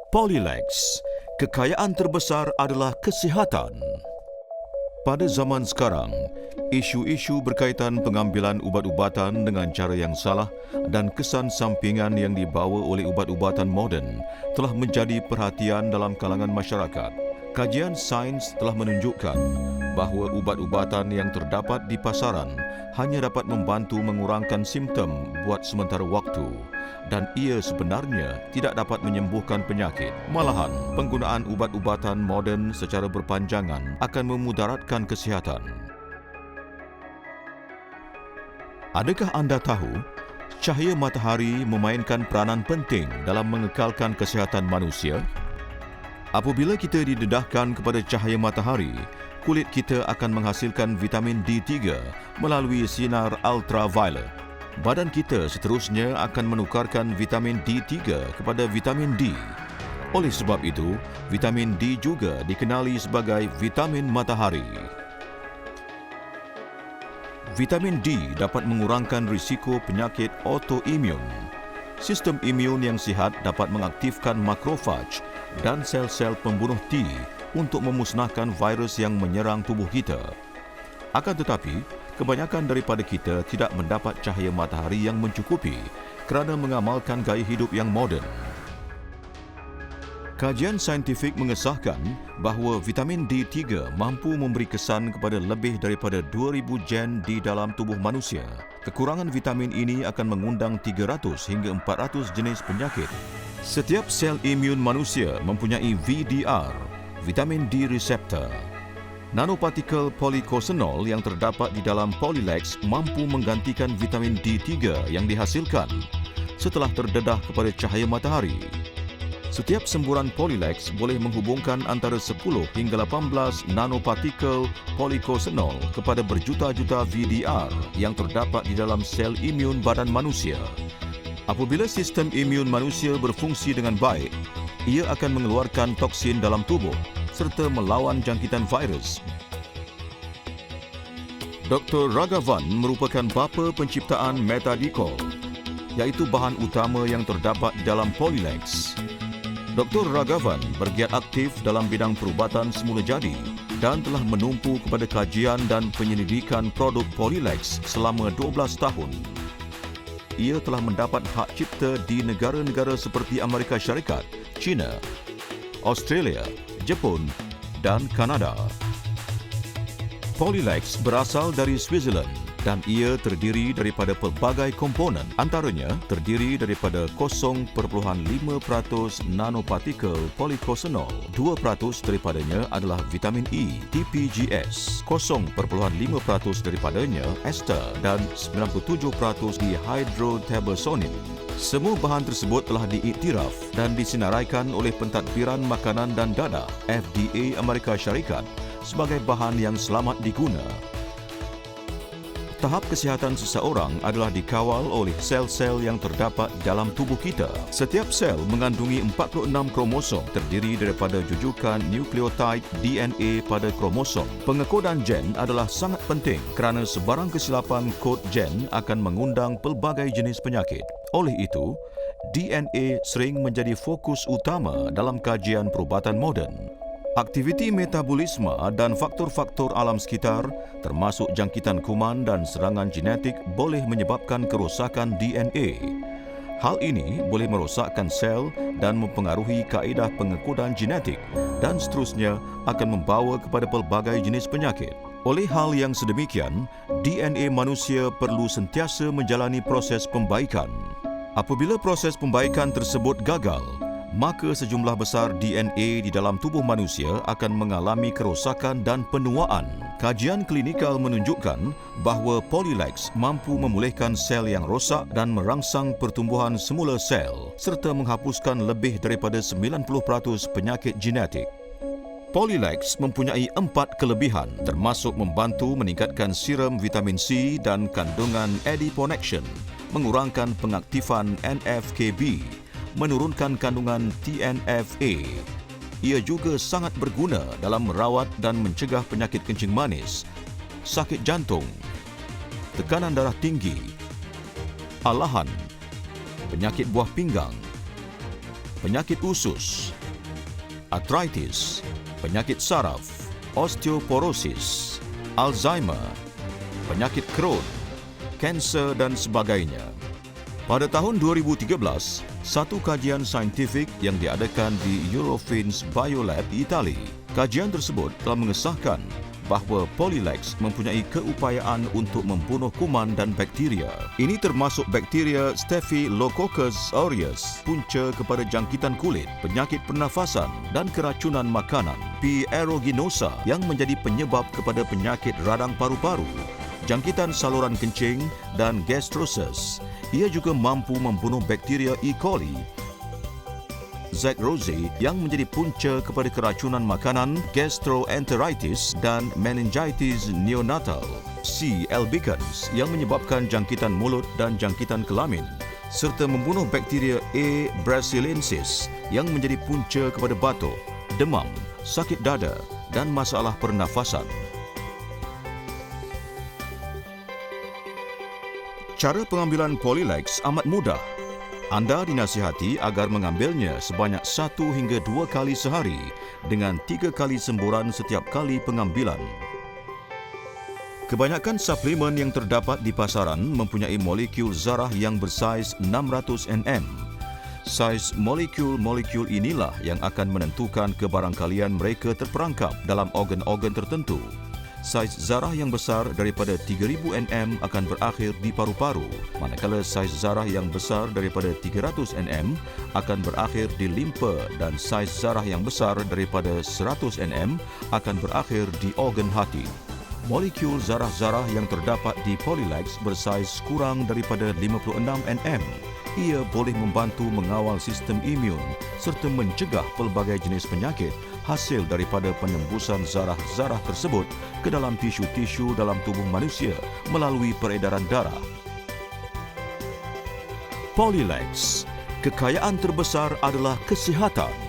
Polylex, kekayaan terbesar adalah kesihatan. Pada zaman sekarang, isu-isu berkaitan pengambilan ubat-ubatan dengan cara yang salah dan kesan sampingan yang dibawa oleh ubat-ubatan moden telah menjadi perhatian dalam kalangan masyarakat. Kajian sains telah menunjukkan bahawa ubat-ubatan yang terdapat di pasaran hanya dapat membantu mengurangkan simptom buat sementara waktu dan ia sebenarnya tidak dapat menyembuhkan penyakit. Malahan, penggunaan ubat-ubatan moden secara berpanjangan akan memudaratkan kesihatan. Adakah anda tahu, cahaya matahari memainkan peranan penting dalam mengekalkan kesihatan manusia? Apabila kita didedahkan kepada cahaya matahari, kulit kita akan menghasilkan vitamin D3 melalui sinar ultraviolet. Badan kita seterusnya akan menukarkan vitamin D3 kepada vitamin D. Oleh sebab itu, vitamin D juga dikenali sebagai vitamin matahari. Vitamin D dapat mengurangkan risiko penyakit autoimun. Sistem imun yang sihat dapat mengaktifkan makrofag dan sel-sel pembunuh T untuk memusnahkan virus yang menyerang tubuh kita. Akan tetapi, kebanyakan daripada kita tidak mendapat cahaya matahari yang mencukupi kerana mengamalkan gaya hidup yang moden. Kajian saintifik mengesahkan bahawa vitamin D3 mampu memberi kesan kepada lebih daripada 2,000 gen di dalam tubuh manusia. Kekurangan vitamin ini akan mengundang 300 hingga 400 jenis penyakit. Setiap sel imun manusia mempunyai VDR, vitamin D receptor. Nanopartikel polycosanol yang terdapat di dalam Polylex mampu menggantikan vitamin D3 yang dihasilkan setelah terdedah kepada cahaya matahari. Setiap semburan Polylex boleh menghubungkan antara 10 hingga 18 nanopartikel polycosanol kepada berjuta-juta VDR yang terdapat di dalam sel imun badan manusia. Apabila sistem imun manusia berfungsi dengan baik, ia akan mengeluarkan toksin dalam tubuh serta melawan jangkitan virus. Dr. Raghavan merupakan bapa penciptaan Metadicol, iaitu bahan utama yang terdapat di dalam Polylex. Dr. Raghavan bergiat aktif dalam bidang perubatan semula jadi dan telah menumpu kepada kajian dan penyelidikan produk Polylex selama 12 tahun. Ia telah mendapat hak cipta di negara-negara seperti Amerika Syarikat, China, Australia, Jepun dan Kanada. Polylex berasal dari Switzerland dan ia terdiri daripada pelbagai komponen. Antaranya terdiri daripada 0.5% nanopartikel polycosanol. 2% daripadanya adalah vitamin E, TPGS. 0.5% daripadanya ester dan 97% dihydrotabasonin. Semua bahan tersebut telah diiktiraf dan disenaraikan oleh Pentadbiran Makanan dan Dadah FDA Amerika Syarikat sebagai bahan yang selamat diguna. Tahap kesihatan seseorang adalah dikawal oleh sel-sel yang terdapat dalam tubuh kita. Setiap sel mengandungi 46 kromosom terdiri daripada jujukan nukleotid DNA pada kromosom. Pengekodan gen adalah sangat penting kerana sebarang kesilapan kod gen akan mengundang pelbagai jenis penyakit. Oleh itu, DNA sering menjadi fokus utama dalam kajian perubatan moden. Aktiviti metabolisme dan faktor-faktor alam sekitar termasuk jangkitan kuman dan serangan genetik boleh menyebabkan kerosakan DNA. Hal ini boleh merosakkan sel dan mempengaruhi kaedah pengekodan genetik dan seterusnya akan membawa kepada pelbagai jenis penyakit. Oleh hal yang sedemikian, DNA manusia perlu sentiasa menjalani proses pembaikan. Apabila proses pembaikan tersebut gagal, maka sejumlah besar DNA di dalam tubuh manusia akan mengalami kerosakan dan penuaan. Kajian klinikal menunjukkan bahawa Polylex mampu memulihkan sel yang rosak dan merangsang pertumbuhan semula sel serta menghapuskan lebih daripada 90% penyakit genetik. Polylex mempunyai 4 kelebihan termasuk membantu meningkatkan serum vitamin C dan kandungan adiponectin, mengurangkan pengaktifan NF-kB, menurunkan kandungan TNF-A. Ia juga sangat berguna dalam merawat dan mencegah penyakit kencing manis, sakit jantung, tekanan darah tinggi, alahan, penyakit buah pinggang, penyakit usus, artritis, penyakit saraf, osteoporosis, Alzheimer, penyakit Crohn, kanser dan sebagainya. Pada tahun 2013, satu kajian saintifik yang diadakan di Eurofins Biolab di Itali, kajian tersebut telah mengesahkan bahawa Polylex mempunyai keupayaan untuk membunuh kuman dan bakteria. Ini termasuk bakteria Staphylococcus aureus, punca kepada jangkitan kulit, penyakit pernafasan dan keracunan makanan, P. aeruginosa yang menjadi penyebab kepada penyakit radang paru-paru, jangkitan saluran kencing dan gastrosis. Ia juga mampu membunuh bakteria E. coli, Saccharose yang menjadi punca kepada keracunan makanan, gastroenteritis dan meningitis neonatal, C. albicans yang menyebabkan jangkitan mulut dan jangkitan kelamin, serta membunuh bakteria A. brasiliensis yang menjadi punca kepada batuk, demam, sakit dada dan masalah pernafasan. Cara pengambilan Polylex amat mudah. Anda dinasihati agar mengambilnya sebanyak 1 hingga 2 kali sehari dengan 3 kali semburan setiap kali pengambilan. Kebanyakan suplemen yang terdapat di pasaran mempunyai molekul zarah yang bersaiz 600 nm. Saiz molekul-molekul inilah yang akan menentukan kebarangkalian mereka terperangkap dalam organ-organ tertentu. Saiz zarah yang besar daripada 3000 nm akan berakhir di paru-paru, manakala saiz zarah yang besar daripada 300 nm akan berakhir di limpa dan saiz zarah yang besar daripada 100 nm akan berakhir di organ hati. Molekul zarah-zarah yang terdapat di Polylex bersaiz kurang daripada 56 nm. Ia boleh membantu mengawal sistem imun serta mencegah pelbagai jenis penyakit hasil daripada penembusan zarah-zarah tersebut ke dalam tisu-tisu dalam tubuh manusia melalui peredaran darah. Polylex, kekayaan terbesar adalah kesihatan.